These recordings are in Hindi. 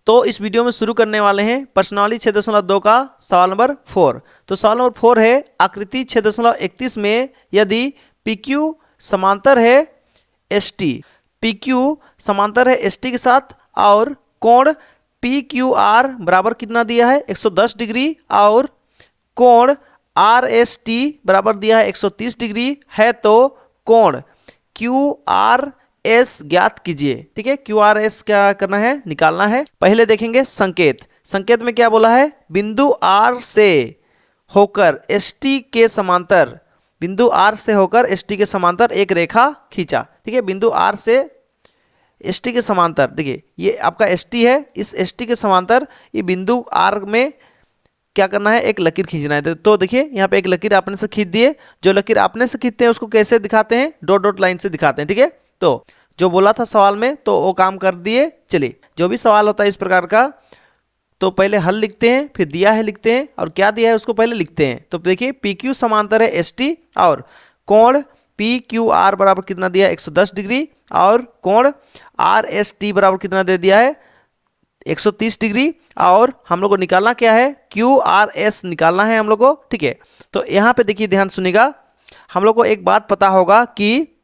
तो इस वीडियो में शुरू करने वाले हैं प्रश्नावली 6.2 का सवाल नंबर 4। तो सवाल नंबर 4 है आकृति 6.31 में यदि PQ समांतर है ST, PQ समांतर है ST के साथ और कोण PQR बराबर कितना दिया है 110 डिग्री और कोण RST बराबर दिया है 130 डिग्री है, तो कोण QRS ज्ञात कीजिए। ठीक है, QRS क्या करना है, निकालना है। पहले देखेंगे संकेत। संकेत में क्या बोला है, बिंदु R से होकर ST के समांतर, बिंदु R से होकर ST के समांतर एक रेखा खींचा। ठीक है, बिंदु R से ST के समांतर, देखिए ये आपका ST है, इस ST के समांतर ये बिंदु R में क्या करना है, एक लकीर खींचना है। तो देखिए यहाँ पे एक लकीर आपने से खींच दिए। जो लकीर आपने से खींचते हैं उसको कैसे दिखाते हैं, डॉट डॉट लाइन से दिखाते हैं। ठीक है, तो जो बोला था सवाल में तो वो काम कर दिए। चलिए, जो भी सवाल होता है इस प्रकार का, तो पहले हल लिखते हैं, फिर दिया है लिखते हैं, और क्या दिया है उसको पहले लिखते हैं। तो देखिए PQ समांतर है ST और कोण PQR बराबर कितना दिया है 110 डिग्री और कोण RST बराबर कितना दे दिया है 130 डिग्री, और हम लोग को निकालना क्या है, QRS निकालना है हम लोग को। ठीक है, तो यहाँ पे देखिए ध्यान सुनिएगा, हम लोग को एक बात पता होगा कि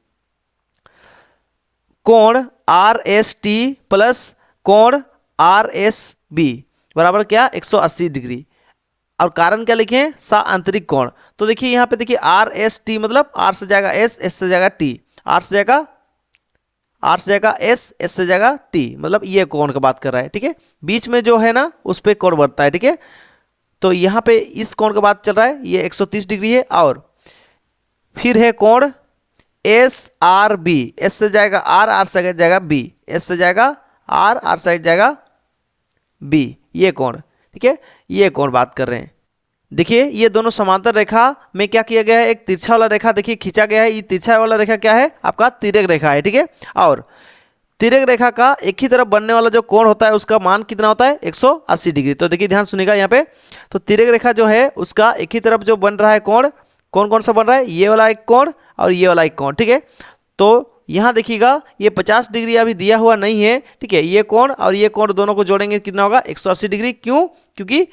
कोण RST प्लस कोण RSB बराबर क्या 180 डिग्री, और कारण क्या लिखे, साआंतरिक कोण। तो देखिए यहाँ पे देखिए RST मतलब R से जाएगा S, S से जाएगा T, R से जाएगा S, S से जाएगा T, मतलब ये कोण का बात कर रहा है। ठीक है, बीच में जो है ना उस पर कोण बढ़ता है। ठीक है, तो यहाँ पे इस कोण का बात चल रहा है, ये 130 डिग्री है। और फिर है कोण SRB, S से जाएगा R, R से जाएगा B, S से जाएगा R, R से जाएगा B, ये कोण। ठीक है, ये कोण बात कर रहे हैं। देखिए ये दोनों समांतर रेखा में क्या किया गया है, एक तिरछा वाला रेखा देखिए खींचा गया है। ये तिरछा वाला रेखा क्या है, आपका तिर्यक रेखा है। ठीक है, और तिर्यक रेखा का एक ही तरफ बनने वाला जो कोण होता है उसका मान कितना होता है 180 डिग्री। तो देखिए ध्यान सुनिएगा यहाँ पे, तो तिर्यक रेखा जो है उसका एक ही तरफ जो बन रहा है कोण, कौन कौन सा बन रहा है, ये वाला एक कोण और ये वाला एक कोण। ठीक है, तो यहाँ देखिएगा ये 50 डिग्री अभी दिया हुआ नहीं है। ठीक है, ये कोण और ये कोण दोनों को जोड़ेंगे कितना होगा 180 डिग्री। क्यों, क्योंकि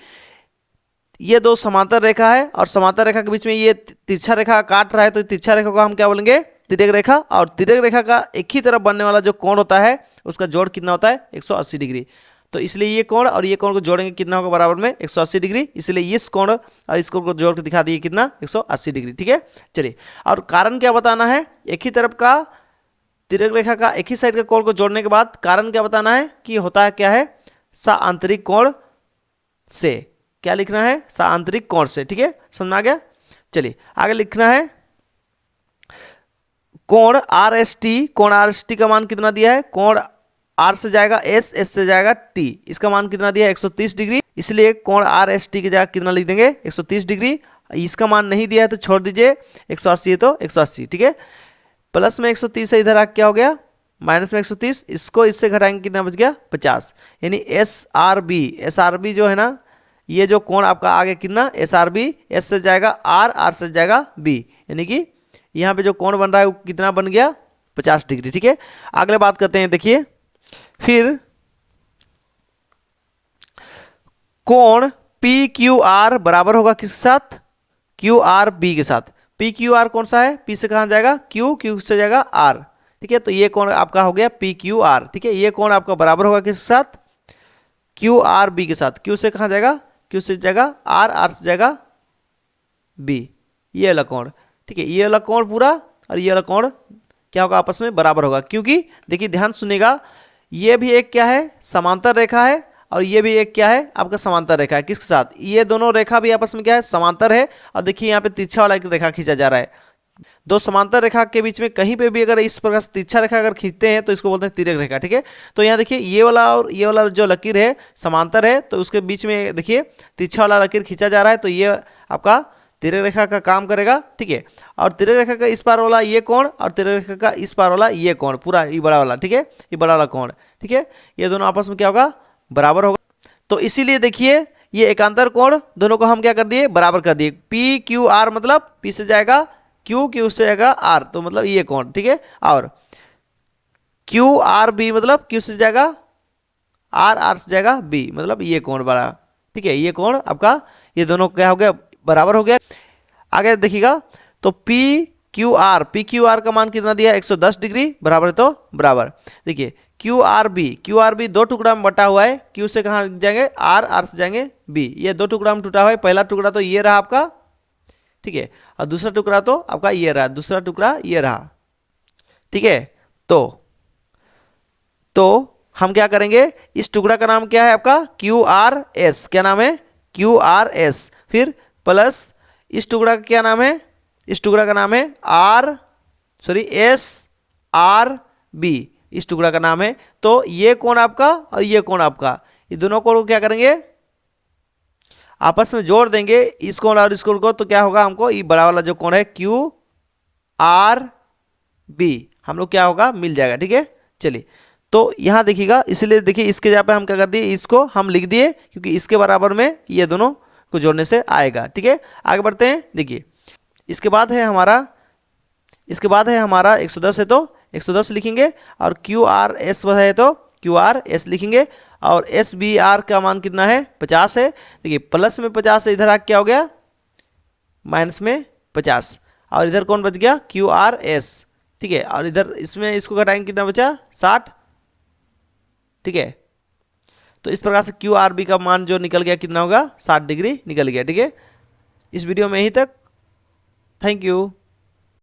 ये दो समांतर रेखा है और समांतर रेखा के बीच में ये तिरछा रेखा काट रहा है, तो तिरछा रेखा को हम क्या बोलेंगे, तिर्यक रेखा। और तिर्यक रेखा का एक ही तरफ बनने वाला जो कोण होता है उसका जोड़ कितना होता है 180 डिग्री। तो इसलिए ये कोण और ये कोण को जोड़ेंगे कितना होगा बराबर में 180 डिग्री। इसलिए इस कोण और इस कोण को जोड़ के दिखा दिए कितना 180 डिग्री। ठीक है, चलिए, और कारण क्या बताना है, एक ही तरफ का तिर्यक रेखा का एक ही साइड का कोण को जोड़ने के बाद कारण क्या बताना है कि होता है क्या है, साआंतरिक कोण से। क्या लिखना है, साआंतरिक कोण से। ठीक है, समझ में आ गया। चलिए आगे लिखना है कोण RST, कोण RST का मान कितना दिया है, कोण R से जाएगा S, S से जाएगा T, इसका मान कितना दिया है 130 डिग्री। इसलिए कोण RST की जगह कितना लिख देंगे 130 डिग्री। इसका मान नहीं दिया है तो छोड़ दीजिए, 180 है तो 180। ठीक है, प्लस में 130 है, इधर आ क्या हो गया माइनस में 130, इसको इससे घटाएंगे कितना बच गया 50। यानी SRB जो है ना, ये जो कोण आपका आ गया कितना SRB, S से जाएगा R, R से जाएगा B, यानी कि यहाँ पे जो कोण बन रहा है वो कितना बन गया 50 डिग्री। ठीक है, अगले बात करते हैं। देखिए फिर कोण PQR बराबर होगा किसके साथ, QRB के साथ। PQR कौन सा है, P से कहाँ जाएगा Q, Q से जाएगा R। ठीक है, तो ये कोण आपका हो गया PQR। ठीक है, ये कोण आपका बराबर होगा किसके साथ, QRB के साथ। Q से कहाँ जाएगा, Q से जाएगा R, R से जाएगा B, ये वाला कोण। ठीक है, ये वाला कोण पूरा और ये वाला कोण क्या होगा, आपस में बराबर होगा। क्योंकि देखिए ध्यान सुनिएगा, ये भी एक क्या है समांतर रेखा है और ये भी एक क्या है आपका समांतर रेखा है। किसके साथ, ये दोनों रेखा भी आपस में क्या है समांतर है। और देखिए यहाँ पे तिरछा वाला एक रेखा खींचा जा रहा है। दो समांतर रेखा के बीच में कहीं पे भी अगर इस प्रकार से तिरछा रेखा अगर खींचते हैं तो इसको बोलते हैं तिर्यक रेखा। ठीक है, तो यहाँ देखिए ये वाला और ये वाला जो लकीर है समांतर है, तो उसके बीच में देखिए तिरछा वाला लकीर खींचा जा रहा है, तो ये आपका तिर्यक रेखा का काम करेगा। ठीक है, और तिर्यक रेखा का इस पार वाला ये कोण और तिर्यक रेखा का इस पार वाला ये कोण, पूरा ये बड़ा वाला। ठीक है, ये बड़ा वाला कोण। ठीक है, ये दोनों आपस में क्या होगा बराबर होगा। तो इसीलिए देखिए ये एकांतर कोण दोनों को हम क्या कर दिए बराबर कर दिए। PQR मतलब P से जाएगा Q, Q से जाएगा R, तो मतलब ये कोण। ठीक है, और QRB मतलब Q से जाएगा आर आर से जाएगा बी, मतलब ये कोण बड़ा, ठीक है, ये कोण आपका ये दोनों क्या हो गया, बराबर हो गया। आगे देखिएगा तो पी क्यू आर का मान कितना दिया 110 डिग्री, बराबर है तो बराबर। देखिए क्यू आर बी दो टुकड़ा में बटा हुआ है, क्यू से कहाँ जाएंगे आर, आर से जाएंगे बी, ये दो टुकड़ा में टूटा हुआ है। पहला टुकड़ा तो ये रहा आपका, ठीक है, और दूसरा टुकड़ा तो आपका ये रहा, दूसरा टुकड़ा ये रहा, ठीक है। तो हम क्या करेंगे, इस टुकड़ा का नाम क्या है आपका क्यू आर एस, क्या नाम है क्यू आर एस, फिर प्लस इस टुकड़ा का क्या नाम है, इस टुकड़ा का नाम है एस आर बी, इस टुकड़ा का नाम है। तो ये कोण आपका और ये कोण आपका, ये दोनों कोण को क्या करेंगे आपस में जोड़ देंगे, इस कोण और इस कोण को, तो क्या होगा हमको ये बड़ा वाला जो कोण है क्यू आर बी हम लोग क्या होगा मिल जाएगा, ठीक है। चलिए तो यहां देखिएगा, इसलिए देखिए इसके जगह पे हम क्या कर दिए, इसको हम लिख दिए क्योंकि इसके बराबर में ये दोनों को जोड़ने से आएगा, ठीक है। आगे बढ़ते हैं, देखिए इसके बाद है हमारा 110 है तो 110 लिखेंगे, और क्यू आर एस है तो क्यू आर एस लिखेंगे, और एस बी आर का मान कितना है 50 है। देखिए प्लस में 50 है, इधर आ क्या हो गया माइनस में 50, और इधर कौन बच गया क्यू आर एस, ठीक है, और इधर इसमें इसको घटाएंगे कितना बचा 60, ठीक है। तो इस प्रकार से क्यू आर बी का मान जो निकल गया कितना होगा 60 डिग्री निकल गया, ठीक है। इस वीडियो में यहीं तक, थैंक यू।